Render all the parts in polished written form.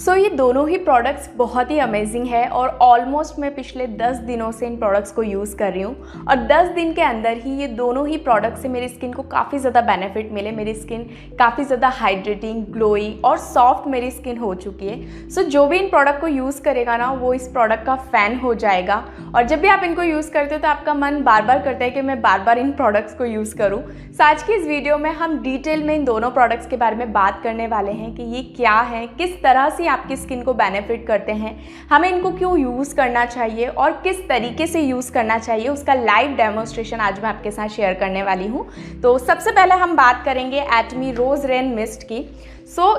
ये दोनों ही प्रोडक्ट्स बहुत ही अमेजिंग है और ऑलमोस्ट मैं पिछले 10 दिनों से इन प्रोडक्ट्स को यूज़ कर रही हूँ और 10 दिन के अंदर ही ये दोनों ही प्रोडक्ट्स से मेरी स्किन को काफ़ी ज़्यादा बेनिफिट मिले। मेरी स्किन काफ़ी ज़्यादा हाइड्रेटिंग, ग्लोई और सॉफ्ट मेरी स्किन हो चुकी है। जो भी इन प्रोडक्ट को यूज़ करेगा ना, वो इस प्रोडक्ट का फ़ैन हो जाएगा और जब भी आप इनको यूज़ करते हो तो आपका मन बार बार करता है कि मैं बार बार इन प्रोडक्ट्स को यूज़ करूँ। आज की इस वीडियो में हम डिटेल में इन दोनों प्रोडक्ट्स के बारे में बात करने वाले हैं कि ये क्या है, किस तरह से आपकी स्किन को बेनिफिट करते हैं, हमें इनको क्यों यूज़ करना चाहिए और किस तरीके से यूज़ करना चाहिए, उसका लाइव डेमोन्स्ट्रेशन आज मैं आपके साथ शेयर करने वाली हूँ। तो सबसे पहले हम बात करेंगे एटमी रोज़ रेन मिस्ट की।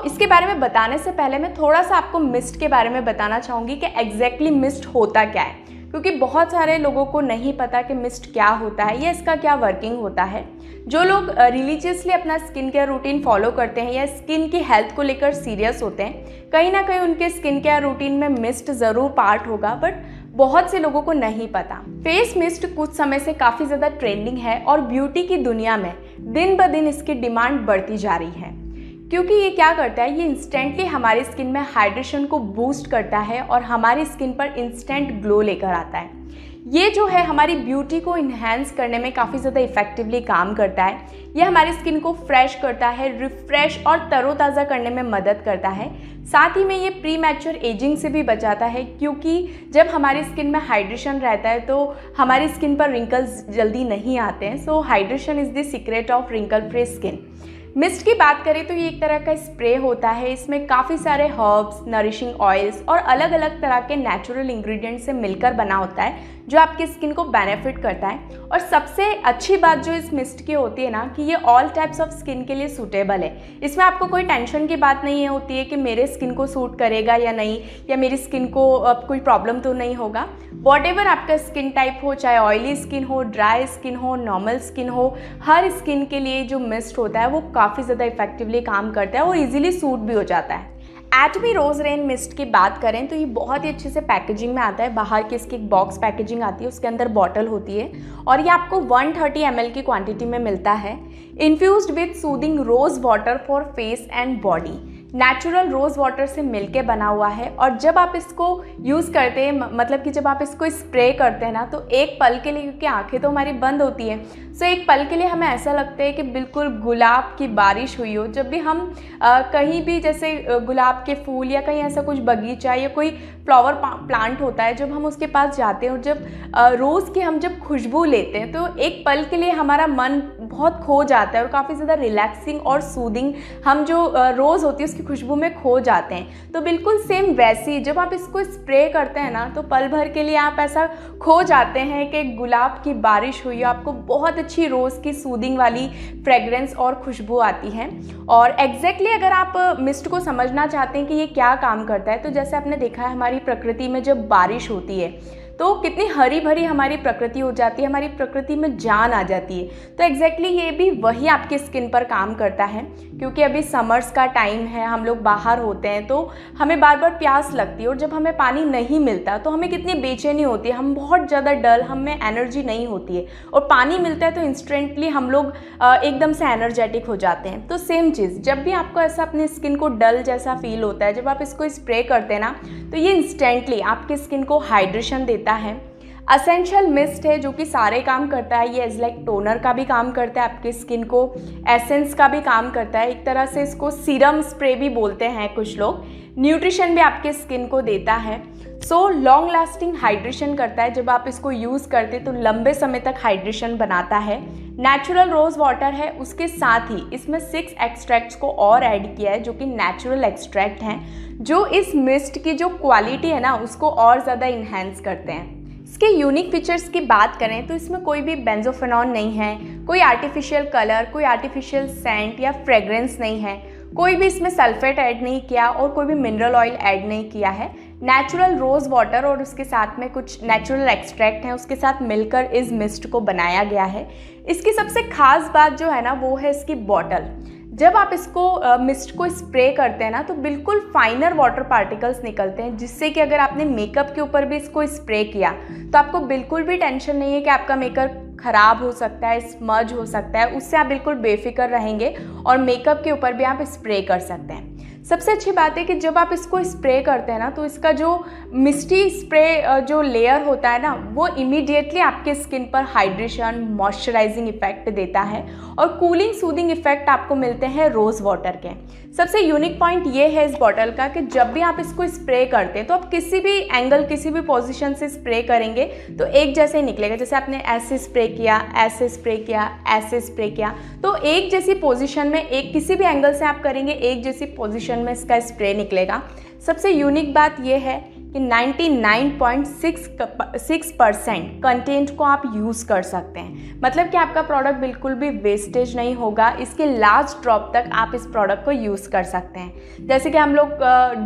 इसके बारे में बताने से पहले मैं थोड़ा सा आपको मिस्ट के बारे में बताना चाहूँगी कि एग्जैक्टली मिस्ट होता क्या है, क्योंकि बहुत सारे लोगों को नहीं पता कि मिस्ट क्या होता है या इसका क्या वर्किंग होता है। जो लोग रिलीजियसली अपना स्किन केयर रूटीन फॉलो करते हैं या स्किन की हेल्थ को लेकर सीरियस होते हैं, कहीं ना कहीं उनके स्किन केयर रूटीन में मिस्ट ज़रूर पार्ट होगा, बट बहुत से लोगों को नहीं पता। फेस मिस्ट कुछ समय से काफ़ी ज़्यादा ट्रेंडिंग है और ब्यूटी की दुनिया में दिन ब दिन इसकी डिमांड बढ़ती जा रही है, क्योंकि ये क्या करता है, ये इंस्टेंटली हमारी स्किन में हाइड्रेशन को बूस्ट करता है और हमारी स्किन पर इंस्टेंट ग्लो लेकर आता है। ये जो है हमारी ब्यूटी को इन्हेंस करने में काफ़ी ज़्यादा इफेक्टिवली काम करता है। ये हमारी स्किन को फ्रेश करता है, रिफ्रेश और तरोताज़ा करने में मदद करता है। साथ ही में ये प्री मैच्योर एजिंग से भी बचाता है, क्योंकि जब हमारी स्किन में हाइड्रेशन रहता है तो हमारी स्किन पर रिंकल्स जल्दी नहीं आते हैं। Hydration is the secret of wrinkle free skin. Mist की बात करें तो ये एक तरह का स्प्रे होता है। इसमें काफ़ी सारे हर्ब्स, नरिशिंग ऑयल्स और अलग अलग तरह के नेचुरल इंग्रेडिएंट्स से मिलकर बना होता है, जो आपकी स्किन को बेनिफिट करता है। और सबसे अच्छी बात जो इस मिस्ट की होती है ना, कि ये ऑल टाइप्स ऑफ स्किन के लिए सूटेबल है। इसमें आपको कोई टेंशन की बात नहीं होती है कि मेरे स्किन को सूट करेगा या नहीं, या मेरी स्किन को अब कोई प्रॉब्लम तो नहीं होगा। वॉटेवर आपका स्किन टाइप हो, चाहे ऑयली स्किन हो, ड्राई स्किन हो, नॉर्मल स्किन हो, हर स्किन के लिए जो मिस्ट होता है वो काफ़ी ज़्यादा इफेक्टिवली काम करता है और इजीली सूट भी हो जाता है। एटमी रोज़ रेन मिस्ट की बात करें तो ये बहुत ही अच्छे से पैकेजिंग में आता है। बाहर की इसकी एक बॉक्स पैकेजिंग आती है, उसके अंदर बॉटल होती है और ये आपको 130 ml की क्वांटिटी में मिलता है। Infused with soothing rose water for face and body, natural rose water से मिलके बना हुआ है। और जब आप इसको यूज़ करते हैं, मतलब कि जब आप इसको स्प्रे करते हैं ना, तो एक पल के लिए, क्योंकि आंखें तो हमारी बंद होती हैं, एक पल के लिए हमें ऐसा लगता है कि बिल्कुल गुलाब की बारिश हुई हो। जब भी हम कहीं भी जैसे गुलाब के फूल या कहीं ऐसा कुछ बगीचा या कोई फ्लावर प्लांट होता है, जब हम उसके पास जाते हैं और जब रोज़ की हम जब खुशबू लेते हैं तो एक पल के लिए हमारा मन बहुत खो जाता है और काफ़ी ज़्यादा रिलैक्सिंग और सूदिंग हम जो रोज़ होती है उसकी खुशबू में खो जाते हैं। तो बिल्कुल सेम वैसे ही जब आप इसको स्प्रे करते हैं ना, तो पल भर के लिए आप ऐसा खो जाते हैं कि गुलाब की बारिश हुई, आपको बहुत अच्छी रोज़ की सूदिंग वाली फ्रेग्रेंस और खुशबू आती है। और एग्जैक्टली अगर आप मिस्ट को समझना चाहते हैं कि ये क्या काम करता है, तो जैसे आपने देखा है हमारी प्रकृति में जब बारिश होती है तो कितनी हरी भरी हमारी प्रकृति हो जाती है, हमारी प्रकृति में जान आ जाती है। तो एग्जैक्टली ये भी वही आपकी स्किन पर काम करता है, क्योंकि अभी समर्स का टाइम है, हम लोग बाहर होते हैं तो हमें बार बार प्यास लगती है और जब हमें पानी नहीं मिलता तो हमें कितनी बेचैनी होती है, हम बहुत ज़्यादा डल, हमें एनर्जी नहीं होती है। और पानी मिलता है तो इंस्टेंटली हम लोग एकदम से एनर्जेटिक हो जाते हैं। तो सेम चीज़, जब भी आपको ऐसा अपनी स्किन को डल जैसा फील होता है, जब आप इसको स्प्रे करते हैं ना, तो ये इंस्टेंटली आपकी स्किन को हाइड्रेशन देता है। असेंशियल मिस्ट है जो कि सारे काम करता है। ये एज लाइक टोनर का भी काम करता है, आपकी स्किन को एसेंस का भी काम करता है, एक तरह से इसको सीरम स्प्रे भी बोलते हैं कुछ लोग। न्यूट्रिशन भी आपके स्किन को देता है। लॉन्ग लास्टिंग हाइड्रेशन करता है। जब आप इसको यूज़ करते तो लंबे समय तक हाइड्रेशन बनाता है। नेचुरल रोज़ वाटर है, उसके साथ ही इसमें 6 एक्सट्रैक्ट्स को और ऐड किया है जो कि नेचुरल एक्सट्रैक्ट हैं, जो इस मिस्ट की जो क्वालिटी है ना उसको और ज़्यादा इन्हेंस करते हैं। इसके यूनिक फीचर्स की बात करें तो इसमें कोई भी बेंजोफेनॉन नहीं है, कोई आर्टिफिशियल कलर, कोई आर्टिफिशियल सेंट या फ्रेग्रेंस नहीं है, कोई भी इसमें सल्फेट ऐड नहीं किया और कोई भी मिनरल ऑयल ऐड नहीं किया है। नेचुरल रोज़ वाटर और उसके साथ में कुछ नेचुरल एक्सट्रैक्ट हैं, उसके साथ मिलकर इस मिस्ट को बनाया गया है। इसकी सबसे खास बात जो है ना, वो है इसकी बॉटल। जब आप इसको मिस्ट को स्प्रे करते हैं ना, तो बिल्कुल फाइनर वाटर पार्टिकल्स निकलते हैं, जिससे कि अगर आपने मेकअप के ऊपर भी इसको स्प्रे किया तो आपको बिल्कुल भी टेंशन नहीं है कि आपका मेकअप ख़राब हो सकता है, स्मज हो सकता है। उससे आप बिल्कुल बेफिक्र रहेंगे और मेकअप के ऊपर भी आप स्प्रे कर सकते हैं। सबसे अच्छी बात है कि जब आप इसको स्प्रे करते हैं ना, तो इसका जो मिस्टी स्प्रे जो लेयर होता है ना, वो इमीडिएटली आपके स्किन पर हाइड्रेशन, मॉइस्चराइजिंग इफेक्ट देता है और कूलिंग सूदिंग इफेक्ट आपको मिलते हैं रोज़ वाटर के। सबसे यूनिक पॉइंट ये है इस बॉटल का कि जब भी आप इसको स्प्रे करते हैं तो आप किसी भी एंगल, किसी भी पोजीशन से स्प्रे करेंगे तो एक जैसे ही निकलेगा। जैसे आपने ऐसे स्प्रे किया, ऐसे स्प्रे किया, ऐसे स्प्रे किया, तो एक जैसी पोजीशन में, एक किसी भी एंगल से आप करेंगे, एक जैसी पोजीशन में इसका स्प्रे निकलेगा। सबसे यूनिक बात यह है कि 99.6% कंटेंट को आप यूज़ कर सकते हैं, मतलब कि आपका प्रोडक्ट बिल्कुल भी वेस्टेज नहीं होगा। इसके लास्ट ड्रॉप तक आप इस प्रोडक्ट को यूज़ कर सकते हैं। जैसे कि हम लोग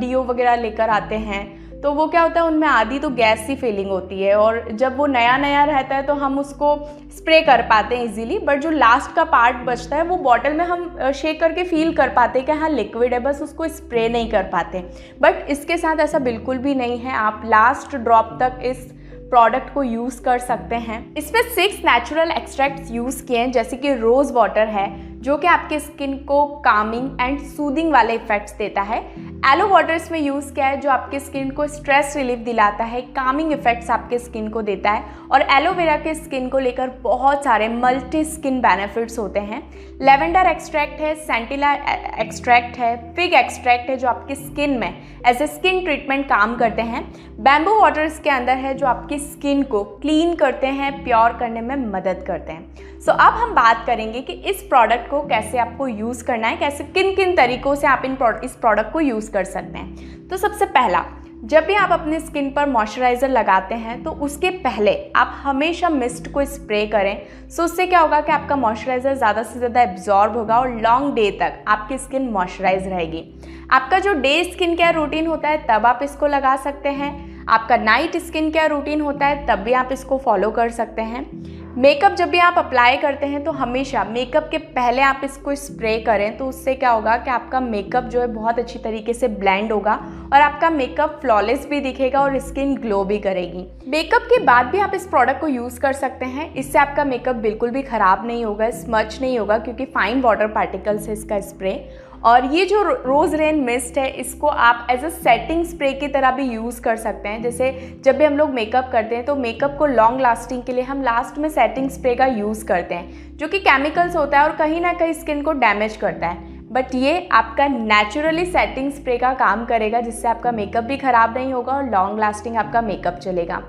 डीओ वगैरह लेकर आते हैं तो वो क्या होता है, उनमें आधी तो गैस सी फीलिंग होती है और जब वो नया नया रहता है तो हम उसको स्प्रे कर पाते हैं इजीली, बट जो लास्ट का पार्ट बचता है वो बॉटल में हम शेक करके फील कर पाते हैं कि हाँ लिक्विड है, बस उसको स्प्रे नहीं कर पाते। बट इसके साथ ऐसा बिल्कुल भी नहीं है, आप लास्ट ड्रॉप तक इस प्रोडक्ट को यूज़ कर सकते हैं। इसमें 6 नेचुरल एक्सट्रैक्ट्स यूज़ किए हैं, जैसे कि रोज़ वाटर है जो कि आपके स्किन को कामिंग एंड सूदिंग वाले इफेक्ट्स देता है। एलो वाटर इसमें यूज़ किया है जो आपके स्किन को स्ट्रेस रिलीफ दिलाता है, कामिंग इफेक्ट्स आपके स्किन को देता है। और एलोवेरा के स्किन को लेकर बहुत सारे मल्टी स्किन बेनिफिट्स होते हैं। लेवेंडर एक्सट्रैक्ट है, सेंटिला एक्सट्रैक्ट है, फिग एक्सट्रैक्ट है जो आपकी स्किन में एज ए स्किन ट्रीटमेंट काम करते हैं। बैम्बू वाटर इसके अंदर है जो आपकी स्किन को क्लीन करते हैं, प्योर करने में मदद करते हैं। सो अब हम बात करेंगे कि इस प्रोडक्ट को कैसे आपको यूज़ करना है, कैसे किन किन तरीकों से आप इस प्रोडक्ट को यूज़ कर सकते हैं। तो सबसे पहला, जब भी आप अपनी स्किन पर मॉइस्चराइज़र लगाते हैं तो उसके पहले आप हमेशा मिस्ट को स्प्रे करें। सो उससे क्या होगा कि आपका मॉइस्चराइज़र ज़्यादा से ज़्यादा एब्जॉर्ब होगा और लॉन्ग डे तक आपकी स्किन मॉइस्चराइज रहेगी। आपका जो डे स्किन केयर रूटीन होता है तब आप इसको लगा सकते हैं, आपका नाइट स्किन केयर रूटीन होता है तब भी आप इसको फॉलो कर सकते हैं। मेकअप जब भी आप अप्लाई करते हैं तो हमेशा मेकअप के पहले आप इसको स्प्रे करें, तो उससे क्या होगा कि आपका मेकअप जो है बहुत अच्छी तरीके से ब्लेंड होगा और आपका मेकअप फ्लॉलेस भी दिखेगा और स्किन ग्लो भी करेगी। मेकअप के बाद भी आप इस प्रोडक्ट को यूज़ कर सकते हैं, इससे आपका मेकअप बिल्कुल भी ख़राब नहीं होगा, स्मच नहीं होगा, क्योंकि फाइन वाटर पार्टिकल्स है इसका स्प्रे। और ये जो रोज़ रेन मिस्ट है इसको आप एज अ सेटिंग स्प्रे की तरह भी यूज़ कर सकते हैं। जैसे जब भी हम लोग मेकअप करते हैं तो मेकअप को लॉन्ग लास्टिंग के लिए हम लास्ट में सेटिंग स्प्रे का यूज़ करते हैं, जो कि केमिकल्स होता है और कहीं ना कहीं स्किन को डैमेज करता है। बट ये आपका नेचुरली सेटिंग स्प्रे का काम करेगा, जिससे आपका मेकअप भी ख़राब नहीं होगा और लॉन्ग लास्टिंग आपका मेकअप चलेगा।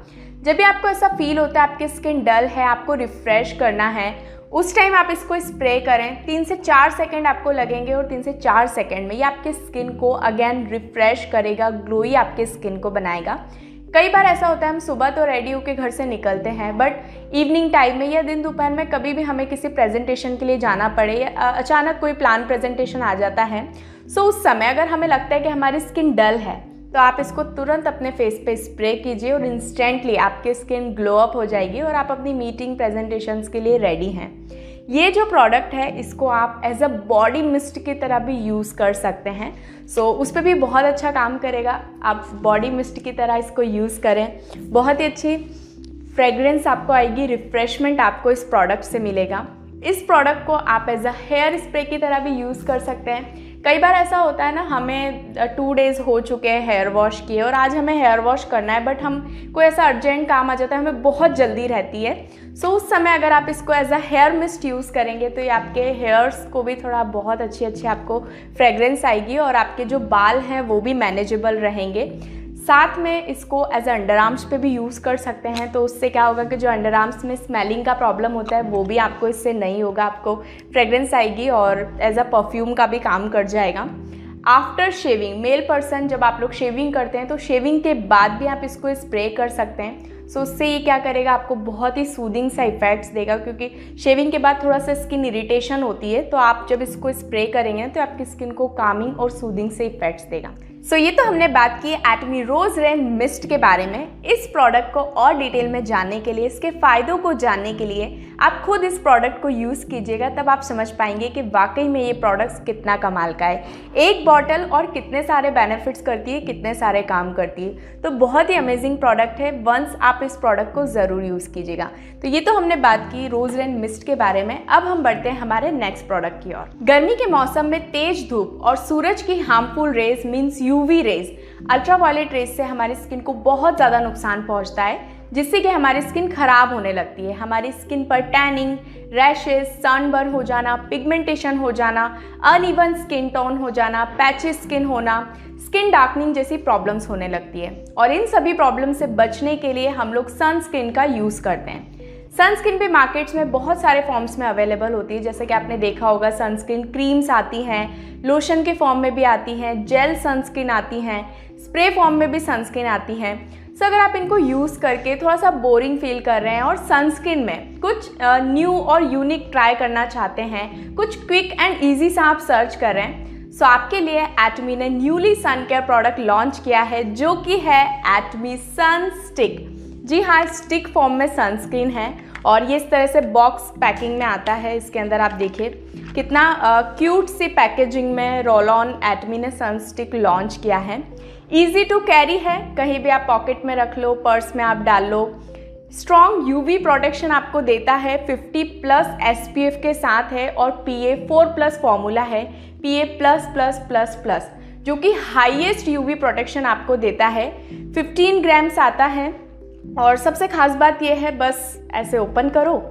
जब भी आपको ऐसा फील होता है आपकी स्किन डल है, आपको रिफ़्रेश करना है, उस टाइम आप इसको स्प्रे करें। 3 से 4 सेकंड आपको लगेंगे और 3 से 4 सेकंड में ये आपके स्किन को अगेन रिफ़्रेश करेगा, ग्लोई आपके स्किन को बनाएगा। कई बार ऐसा होता है हम सुबह तो रेडी होकर घर से निकलते हैं, बट इवनिंग टाइम में या दिन दोपहर में कभी भी हमें किसी प्रेजेंटेशन के लिए जाना पड़े या अचानक कोई प्लान प्रेजेंटेशन आ जाता है, सो उस समय अगर हमें लगता है कि हमारी स्किन डल है तो आप इसको तुरंत अपने फेस पे स्प्रे कीजिए और इंस्टेंटली आपकी स्किन ग्लो अप हो जाएगी और आप अपनी मीटिंग प्रेजेंटेशंस के लिए रेडी हैं। ये जो प्रोडक्ट है इसको आप एज अ बॉडी मिस्ट की तरह भी यूज़ कर सकते हैं। सो उस पर भी बहुत अच्छा काम करेगा। आप बॉडी मिस्ट की तरह इसको यूज़ करें, बहुत ही अच्छी फ्रेगरेंस आपको आएगी, रिफ़्रेशमेंट आपको इस प्रोडक्ट से मिलेगा। इस प्रोडक्ट को आप एज अ हेयर स्प्रे की तरह भी यूज़ कर सकते हैं। कई बार ऐसा होता है ना, हमें 2 डेज़ हो चुके हैं हेयर वॉश किए और आज हमें हेयर वॉश करना है, बट हम कोई ऐसा अर्जेंट काम आ जाता है, हमें बहुत जल्दी रहती है। सो उस समय अगर आप इसको as a hair mist use करेंगे तो ये आपके हेयर्स को भी थोड़ा बहुत अच्छी आपको फ्रेगरेंस आएगी और आपके जो बाल हैं वो भी मैनेजेबल रहेंगे। साथ में इसको एज अंडर आर्म्स पे भी यूज़ कर सकते हैं, तो उससे क्या होगा कि जो अंडर आर्म्स में स्मेलिंग का प्रॉब्लम होता है वो भी आपको इससे नहीं होगा, आपको फ्रेगरेंस आएगी और एज अ परफ्यूम का भी काम कर जाएगा। आफ्टर शेविंग, मेल पर्सन जब आप लोग शेविंग करते हैं तो शेविंग के बाद भी आप इसको स्प्रे कर सकते हैं। सो उससे ये क्या करेगा, आपको बहुत ही सूदिंग सा इफेक्ट्स देगा, क्योंकि शेविंग के बाद थोड़ा सा स्किन इरिटेशन होती है, तो आप जब इसको स्प्रे करेंगे तो आपकी स्किन को कामिंग और सूदिंग से इफेक्ट्स देगा। सो ये तो हमने बात की एटमी रोज़ रेन मिस्ट के बारे में। इस प्रोडक्ट को और डिटेल में जानने के लिए, इसके फ़ायदों को जानने के लिए आप खुद इस प्रोडक्ट को यूज़ कीजिएगा, तब आप समझ पाएंगे कि वाकई में ये प्रोडक्ट्स कितना कमाल का है। एक बॉटल और कितने सारे बेनिफिट्स करती है, कितने सारे काम करती है। तो बहुत ही अमेजिंग प्रोडक्ट है, वंस आप इस प्रोडक्ट को ज़रूर यूज़ कीजिएगा। तो ये तो हमने बात की रोज़ रेन मिस्ट के बारे में। अब हम बढ़ते हैं हमारे नेक्स्ट प्रोडक्ट की ओर। गर्मी के मौसम में तेज धूप और सूरज की harmful rays means UV rays, ultraviolet rays से हमारी स्किन को बहुत ज़्यादा नुकसान पहुंचता है, जिससे कि हमारी स्किन खराब होने लगती है। हमारी स्किन पर टैनिंग, रैशेस, सनबर्न हो जाना, पिगमेंटेशन हो जाना, अनइवन स्किन टोन हो जाना, पैची स्किन होना, स्किन डार्कनिंग जैसी प्रॉब्लम्स होने लगती है। और इन सभी प्रॉब्लम से बचने के लिए हम लोग सनस्क्रीन का यूज़ करते हैं। सनस्क्रीन भी मार्केट्स में बहुत सारे फॉर्म्स में अवेलेबल होती है, जैसे कि आपने देखा होगा सनस्क्रीन क्रीम्स आती हैं, लोशन के फॉर्म में भी आती हैं, जेल सनस्क्रीन आती हैं, स्प्रे फॉर्म में भी सनस्क्रीन आती हैं। सो अगर आप इनको यूज़ करके थोड़ा सा बोरिंग फील कर रहे हैं और सनस्क्रीन में कुछ न्यू और यूनिक ट्राई करना चाहते हैं, कुछ क्विक एंड ईजी सा आप सर्च कर रहे हैं, सो आपके लिए एटमी ने न्यूली सन केयर प्रोडक्ट लॉन्च किया है, जो कि है एटमी सन स्टिक। जी हाँ, स्टिक फॉर्म में सनस्क्रीन है और ये इस तरह से बॉक्स पैकिंग में आता है। इसके अंदर आप देखिए कितना क्यूट सी पैकेजिंग में रोल ऑन एटमी ने सन स्टिक लॉन्च किया है। ईजी टू कैरी है, कहीं भी आप पॉकेट में रख लो, पर्स में आप डाल लो। स्ट्रॉन्ग यूवी प्रोटेक्शन आपको देता है, 50+ SPF के साथ है और PA 4+ फॉर्मूला है, PA++++, जो कि हाईएस्ट यूवी प्रोटेक्शन आपको देता है। 15 ग्राम्स आता है और सबसे खास बात यह है, बस ऐसे ओपन करो,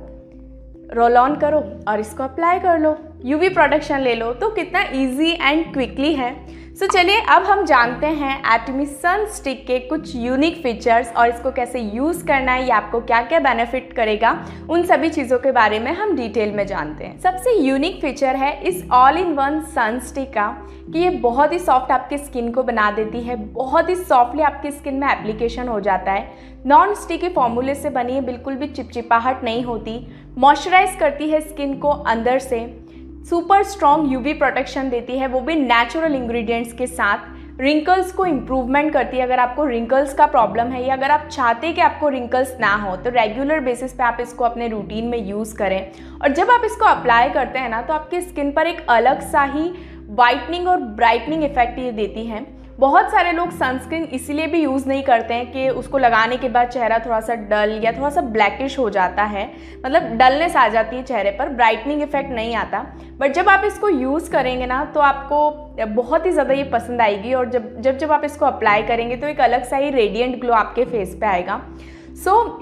रोल ऑन करो और इसको अप्लाई कर लो, यूवी प्रोटेक्शन ले लो। तो कितना इजी एंड क्विकली है। सो चलिए अब हम जानते हैं एटमी सन स्टिक के कुछ यूनिक फीचर्स और इसको कैसे यूज़ करना है, ये आपको क्या क्या बेनिफिट करेगा, उन सभी चीज़ों के बारे में हम डिटेल में जानते हैं। सबसे यूनिक फीचर है इस all in one sun stick का कि ये बहुत ही सॉफ्ट आपकी स्किन को बना देती है, बहुत ही सॉफ्टली आपकी स्किन में एप्लीकेशन हो जाता है। नॉन स्टिकी फॉर्मूले से बनी है, बिल्कुल भी चिपचिपाहट नहीं होती, मॉइस्चराइज करती है स्किन को अंदर से, सुपर स्ट्रॉन्ग यूवी प्रोटेक्शन देती है, वो भी नेचुरल इंग्रेडिएंट्स के साथ। रिंकल्स को इम्प्रूवमेंट करती है। अगर आपको रिंकल्स का प्रॉब्लम है या अगर आप चाहते हैं कि आपको रिंकल्स ना हो, तो रेगुलर बेसिस पे आप इसको अपने रूटीन में यूज़ करें। और जब आप इसको अप्लाई करते हैं ना, तो आपकी स्किन पर एक अलग सा ही वाइटनिंग और ब्राइटनिंग इफेक्ट ये देती है। बहुत सारे लोग सनस्क्रीन इसीलिए भी यूज़ नहीं करते हैं कि उसको लगाने के बाद चेहरा थोड़ा सा डल या थोड़ा सा ब्लैकिश हो जाता है, मतलब डलनेस आ जाती है चेहरे पर, ब्राइटनिंग इफेक्ट नहीं आता। बट जब आप इसको यूज़ करेंगे ना, तो आपको बहुत ही ज़्यादा ये पसंद आएगी और जब आप इसको अप्लाई करेंगे तो एक अलग सा ही रेडिएंट ग्लो आपके फेस पे आएगा।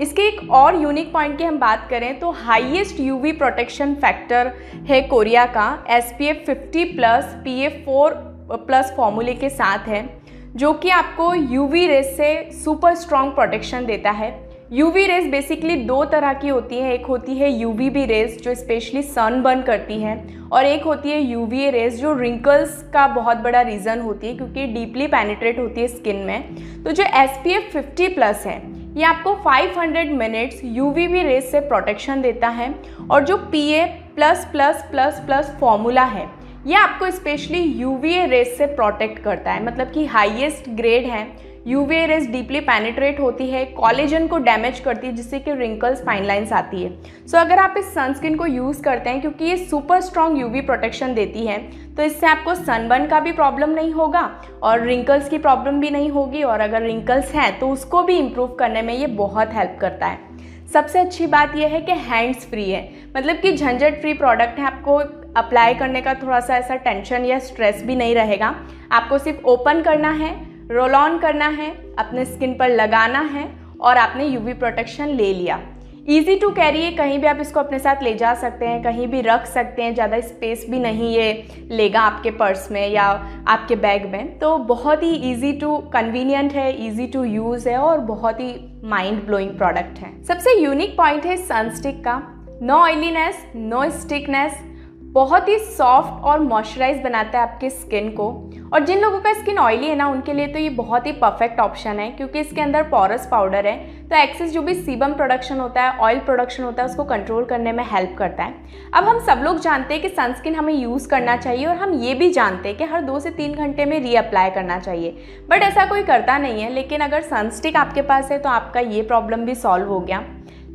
इसके एक और यूनिक पॉइंट की हम बात करें तो हाईएस्ट यूवी प्रोटेक्शन फैक्टर है कोरिया का, SPF 50+ PA 4+ फॉर्मूले के साथ है, जो कि आपको यूवी रेज से सुपर स्ट्रॉन्ग प्रोटेक्शन देता है। यूवी रेज बेसिकली दो तरह की होती है, एक होती है UVB रेज जो स्पेशली सनबर्न करती है, और एक होती है UVA रेज जो रिंकल्स का बहुत बड़ा रीज़न होती है क्योंकि डीपली पेनिट्रेट होती है स्किन में। तो जो SPF 50+ है ये आपको 500 मिनट्स UVB रेज से प्रोटेक्शन देता है, और जो PA++++ फॉर्मूला है ये आपको स्पेशली UVA रेज से प्रोटेक्ट करता है, मतलब कि हाईएस्ट ग्रेड है। UVA रेज डीपली पेनिट्रेट होती है, कोलेजन को डैमेज करती है, जिससे कि रिंकल्स, फाइन लाइंस आती है। सो अगर आप इस सनस्क्रीन को यूज़ करते हैं, क्योंकि ये सुपर स्ट्रॉन्ग UV प्रोटेक्शन देती है, तो इससे आपको सनबर्न का भी प्रॉब्लम नहीं होगा और रिंकल्स की प्रॉब्लम भी नहीं होगी, और अगर रिंकल्स हैं तो उसको भी इम्प्रूव करने में ये बहुत हेल्प करता है। सबसे अच्छी बात यह है कि हैंड्स फ्री है, मतलब कि झंझट फ्री प्रोडक्ट है। आपको अप्लाई करने का थोड़ा सा ऐसा टेंशन या स्ट्रेस भी नहीं रहेगा। आपको सिर्फ ओपन करना है, रोल ऑन करना है, अपने स्किन पर लगाना है और आपने यूवी प्रोटेक्शन ले लिया। ईजी टू कैरी है, कहीं भी आप इसको अपने साथ ले जा सकते हैं, कहीं भी रख सकते हैं, ज़्यादा स्पेस भी नहीं ये लेगा आपके पर्स में या आपके बैग में। तो बहुत ही ईजी टू कन्वीनियंट है, ईजी टू यूज़ है और बहुत ही माइंड ब्लोइंग प्रोडक्ट है। सबसे यूनिक पॉइंट है सनस्टिक का, नो ऑयलीनेस, नो स्टिकनेस, बहुत ही सॉफ्ट और मॉइस्चराइज बनाता है आपकी स्किन को। और जिन लोगों का स्किन ऑयली है ना, उनके लिए तो ये बहुत ही परफेक्ट ऑप्शन है, क्योंकि इसके अंदर पोरस पाउडर है, तो एक्सेस जो भी सीबम प्रोडक्शन होता है, ऑयल प्रोडक्शन होता है, उसको कंट्रोल करने में हेल्प करता है। अब हम सब लोग जानते हैं कि सनस्क्रीन हमें यूज़ करना चाहिए, और हम ये भी जानते हैं कि हर 2 से 3 घंटे में रीअप्लाई करना चाहिए, बट ऐसा कोई करता नहीं है। लेकिन अगर सनस्टिक आपके पास है तो आपका ये प्रॉब्लम भी सॉल्व हो गया।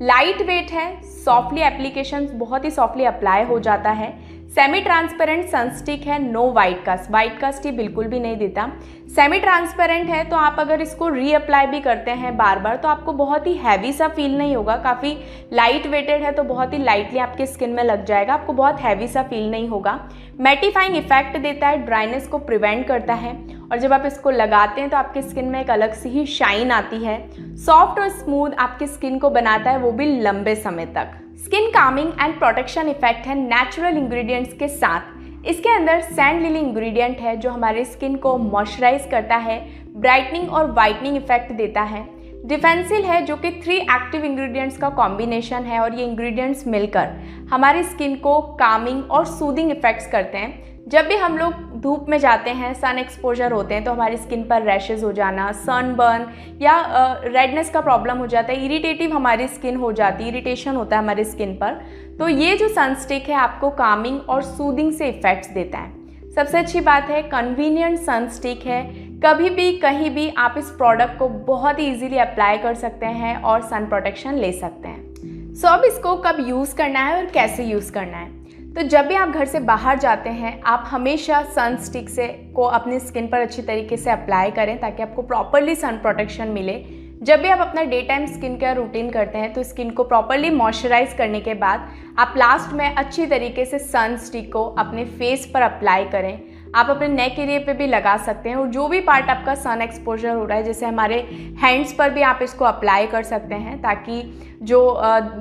लाइट वेट है, सॉफ्टली एप्लीकेशन बहुत ही सॉफ्टली अप्लाई हो जाता है। सेमी ट्रांसपेरेंट सनस्टिक है, no white cast, white cast ये बिल्कुल भी नहीं देता। सेमी ट्रांसपेरेंट है तो आप अगर इसको रीअप्लाई भी करते हैं बार बार तो आपको बहुत ही हैवी सा फील नहीं होगा। काफ़ी लाइट वेटेड है तो बहुत ही लाइटली आपके स्किन में लग जाएगा, आपको बहुत हैवी सा फील नहीं होगा। मैटिफाइंग इफेक्ट देता है, ड्राइनेस को प्रिवेंट करता है और जब आप इसको लगाते हैं तो आपकी स्किन में एक अलग सी ही शाइन आती है। सॉफ्ट और स्मूथ आपकी स्किन को बनाता है, वो भी लंबे समय तक। Skin Kameng and protection effect है नेचुरल इंग्रेडिएंट्स के साथ। इसके अंदर सैंड लिली इंग्रेडिएंट है जो हमारे स्किन को मॉइस्चराइज करता है, ब्राइटनिंग और वाइटनिंग इफेक्ट देता है। डिफेंसिल है जो कि 3 एक्टिव इंग्रेडिएंट्स का कॉम्बिनेशन है और ये इंग्रेडिएंट्स मिलकर हमारी स्किन को कामिंग और सूदिंग इफेक्ट्स करते हैं। जब भी हम लोग धूप में जाते हैं, सन एक्सपोजर होते हैं तो हमारी स्किन पर रैशेज हो जाना, सनबर्न या रेडनेस का प्रॉब्लम हो जाता है, इरिटेटिव हमारी स्किन हो जाती है, इरिटेशन होता है हमारी स्किन पर। तो ये जो सनस्टिक है आपको कामिंग और सूदिंग से इफेक्ट्स देता है। सबसे अच्छी बात है कन्वीनियंट सनस्टिक है, कभी भी कहीं भी आप इस प्रोडक्ट को बहुत ही ईजिली अप्लाई कर सकते हैं और सन प्रोटेक्शन ले सकते हैं। सो अब इसको कब यूज़ करना है और कैसे यूज़ करना है। तो जब भी आप घर से बाहर जाते हैं आप हमेशा सन स्टिक को अपनी स्किन पर अच्छी तरीके से अप्लाई करें ताकि आपको प्रॉपरली सन प्रोटेक्शन मिले। जब भी आप अपना day time skin care routine करते हैं तो स्किन को प्रॉपरली मॉइस्चराइज करने के बाद आप लास्ट में अच्छी तरीके से सन स्टिक को अपने फेस पर अप्लाई करें। आप अपने नेक एरिया पे भी लगा सकते हैं और जो भी पार्ट आपका सन एक्सपोजर हो रहा है, जैसे हमारे हैंड्स पर भी आप इसको अप्लाई कर सकते हैं ताकि जो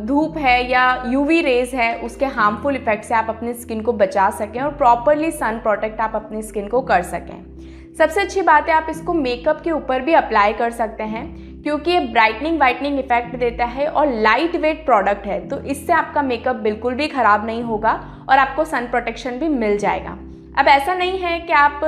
धूप है या यूवी रेज है उसके हार्मफुल इफेक्ट से आप अपनी स्किन को बचा सकें और प्रॉपरली सन प्रोटेक्ट आप अपनी स्किन को कर सकें। सबसे अच्छी बात है आप इसको मेकअप के ऊपर भी अप्लाई कर सकते हैं क्योंकि ये ब्राइटनिंग वाइटनिंग इफेक्ट देता है और लाइट वेट प्रोडक्ट है, तो इससे आपका मेकअप बिल्कुल भी ख़राब नहीं होगा और आपको सन प्रोटेक्शन भी मिल जाएगा। अब ऐसा नहीं है कि आप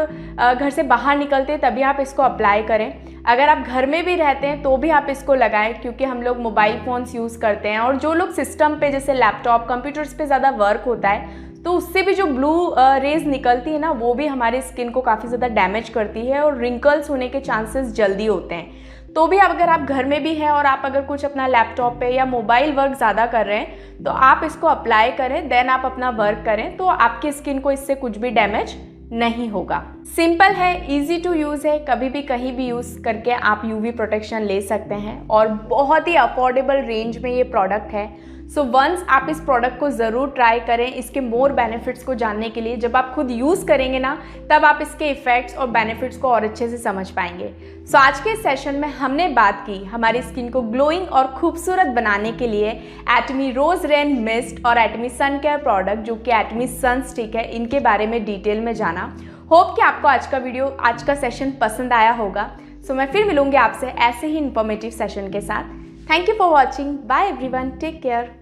घर से बाहर निकलते तभी आप इसको अप्लाई करें, अगर आप घर में भी रहते हैं तो भी आप इसको लगाएं क्योंकि हम लोग मोबाइल फ़ोन्स यूज़ करते हैं और जो लोग सिस्टम पे जैसे लैपटॉप कंप्यूटर्स पे ज़्यादा वर्क होता है तो उससे भी जो ब्लू रेज निकलती है ना वो भी हमारे स्किन को काफ़ी ज़्यादा डैमेज करती है और रिंकल्स होने के चांसेस जल्दी होते हैं। तो भी अगर आप घर में भी हैं और आप अगर कुछ अपना लैपटॉप पे या मोबाइल वर्क ज़्यादा कर रहे हैं तो आप इसको अप्लाई करें, देन आप अपना वर्क करें तो आपकी स्किन को इससे कुछ भी डैमेज नहीं होगा। सिंपल है, इजी टू यूज़ है, कभी भी कहीं भी यूज़ करके आप यूवी प्रोटेक्शन ले सकते हैं और बहुत ही अफोर्डेबल रेंज में ये प्रोडक्ट है। सो वंस आप इस प्रोडक्ट को ज़रूर ट्राई करें। इसके मोर बेनिफिट्स को जानने के लिए जब आप खुद यूज़ करेंगे ना तब आप इसके इफ़ेक्ट्स और बेनिफिट्स को और अच्छे से समझ पाएंगे। सो आज के सेशन में हमने बात की हमारी स्किन को ग्लोइंग और खूबसूरत बनाने के लिए एटमी रोज़ रेन मिस्ट और एटमी सन केयर प्रोडक्ट जो कि एटमी सन स्टिक है, इनके बारे में डिटेल में जाना। होप कि आपको आज का वीडियो, आज का सेशन पसंद आया होगा। सो मैं फिर मिलूंगी आपसे ऐसे ही इंफॉर्मेटिव सेशन के साथ। Thank you for watching. Bye everyone, take care.